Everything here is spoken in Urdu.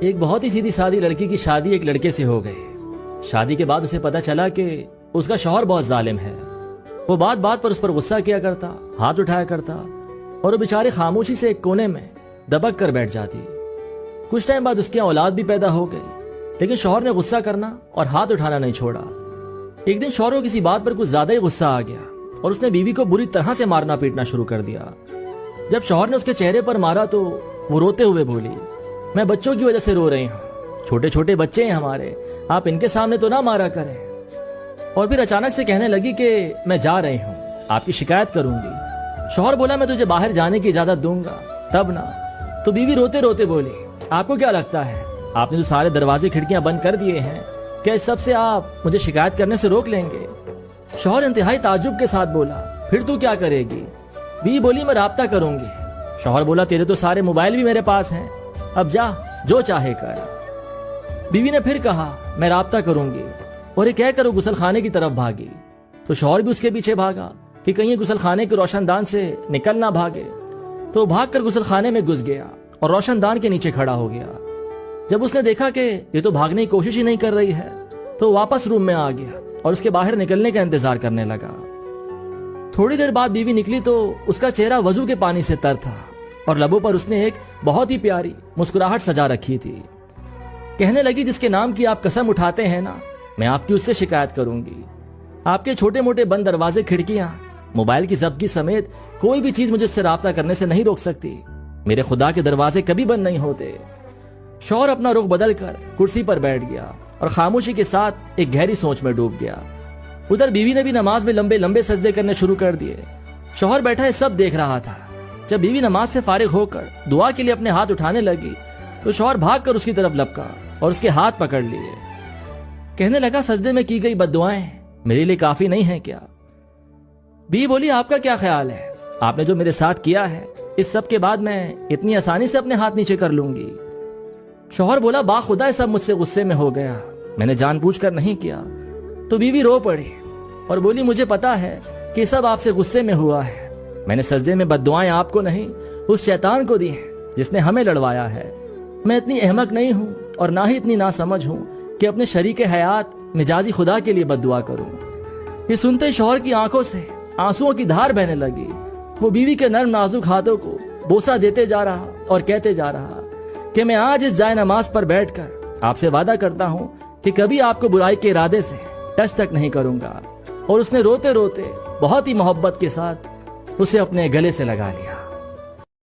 ایک بہت ہی سیدھی سادی لڑکی کی شادی ایک لڑکے سے ہو گئی۔ شادی کے بعد اسے پتا چلا کہ اس کا شوہر بہت ظالم ہے۔ وہ بات بات پر اس پر غصہ کیا کرتا، ہاتھ اٹھایا کرتا، اور وہ بیچاری خاموشی سے ایک کونے میں دبک کر بیٹھ جاتی۔ کچھ ٹائم بعد اس کی اولاد بھی پیدا ہو گئی، لیکن شوہر نے غصہ کرنا اور ہاتھ اٹھانا نہیں چھوڑا۔ ایک دن شوہر کو کسی بات پر کچھ زیادہ ہی غصہ آ گیا اور اس نے بیوی کو بری طرح سے مارنا پیٹنا شروع کر دیا۔ جب شوہر نے اس کے چہرے پر مارا تو وہ روتے ہوئے بولی، میں بچوں کی وجہ سے رو رہی ہوں، چھوٹے چھوٹے بچے ہیں ہمارے، آپ ان کے سامنے تو نہ مارا کریں۔ اور پھر اچانک سے کہنے لگی کہ میں جا رہی ہوں، آپ کی شکایت کروں گی۔ شوہر بولا میں تجھے باہر جانے کی اجازت دوں گا تب نہ۔ تو بیوی روتے روتے بولی، آپ کو کیا لگتا ہے آپ نے جو سارے دروازے کھڑکیاں بند کر دیے ہیں، کیا اس سب سے آپ مجھے شکایت کرنے سے روک لیں گے؟ شوہر انتہائی تعجب کے ساتھ بولا، پھر تو کیا کرے گی؟ بیوی بولی میں رابطہ کروں گی۔ شوہر بولا تیرے تو سارے موبائل بھی میرے پاس ہیں، اب جا جو چاہے کر۔ بیوی نے پھر کہا میں رابطہ کروں گی، اور یہ کہہ کر وہ غسل خانے کی طرف بھاگی۔ تو شوہر بھی اس کے پیچھے بھاگا کہ کہیں غسل خانے کے روشن دان سے نکل نہ بھاگے۔ تو وہ بھاگ کر غسل خانے میں گھس گیا اور روشن دان کے نیچے کھڑا ہو گیا۔ جب اس نے دیکھا کہ یہ تو بھاگنے کی کوشش ہی نہیں کر رہی ہے تو واپس روم میں آ گیا اور اس کے باہر نکلنے کا انتظار کرنے لگا۔ تھوڑی دیر بعد بیوی نکلی تو اس کا چہرہ وضو کے پانی سے تر تھا اور لبوں پر اس نے ایک بہت ہی پیاری مسکراہٹ سجا رکھی تھی۔ کہنے لگی جس کے نام کی آپ قسم اٹھاتے ہیں نا، میں آپ کی اس سے شکایت کروں گی۔ آپ کے چھوٹے موٹے بند دروازے کھڑکیاں، موبائل کی ضبطی سمیت کوئی بھی چیز مجھے اس سے رابطہ کرنے سے نہیں روک سکتی۔ میرے خدا کے دروازے کبھی بند نہیں ہوتے۔ شوہر اپنا رخ بدل کر کرسی پر بیٹھ گیا اور خاموشی کے ساتھ ایک گہری سوچ میں ڈوب گیا۔ ادھر بیوی نے بھی نماز میں لمبے لمبے سجدے کرنے شروع کر دیے۔ شوہر بیٹھا یہ سب دیکھ رہا تھا۔ جب بیوی نماز سے فارغ ہو کر دعا کے لیے اپنے ہاتھ اٹھانے لگی تو شوہر بھاگ کر اس کی طرف لپکا اور اس کے ہاتھ پکڑ لیے۔ کہنے لگا سجدے میں کی گئی بد دعائیں میرے لیے کافی نہیں ہیں کیا؟ بیوی بولی آپ کا کیا خیال ہے؟ آپ نے جو میرے ساتھ کیا ہے اس سب کے بعد میں اتنی آسانی سے اپنے ہاتھ نیچے کر لوں گی؟ شوہر بولا باخدا یہ سب مجھ سے غصے میں ہو گیا، میں نے جان بوجھ کر نہیں کیا۔ تو بیوی رو پڑی اور بولی مجھے پتا ہے کہ سب آپ سے غصے میں ہوا ہے، میں نے سجدے میں بد دعائیں آپ کو نہیں اس شیطان کو دی ہیں جس نے ہمیں لڑوایا ہے۔ میں اتنی احمق نہیں ہوں اور نہ ہی اتنی ناسمجھ ہوں کہ اپنے شریک حیات مجازی خدا کے لیے بد دعا کروں۔ یہ سنتے شوہر کی آنکھوں سے آنسوؤں کی دھار بہنے لگی۔ وہ بیوی کے نرم نازک ہاتھوں کو بوسہ دیتے جا رہا اور کہتے جا رہا کہ میں آج اس جائے نماز پر بیٹھ کر آپ سے وعدہ کرتا ہوں کہ کبھی آپ کو برائی کے ارادے سے ٹچ تک نہیں کروں گا۔ اور اس نے روتے روتے بہت ہی محبت کے ساتھ اسے اپنے گلے سے لگا لیا۔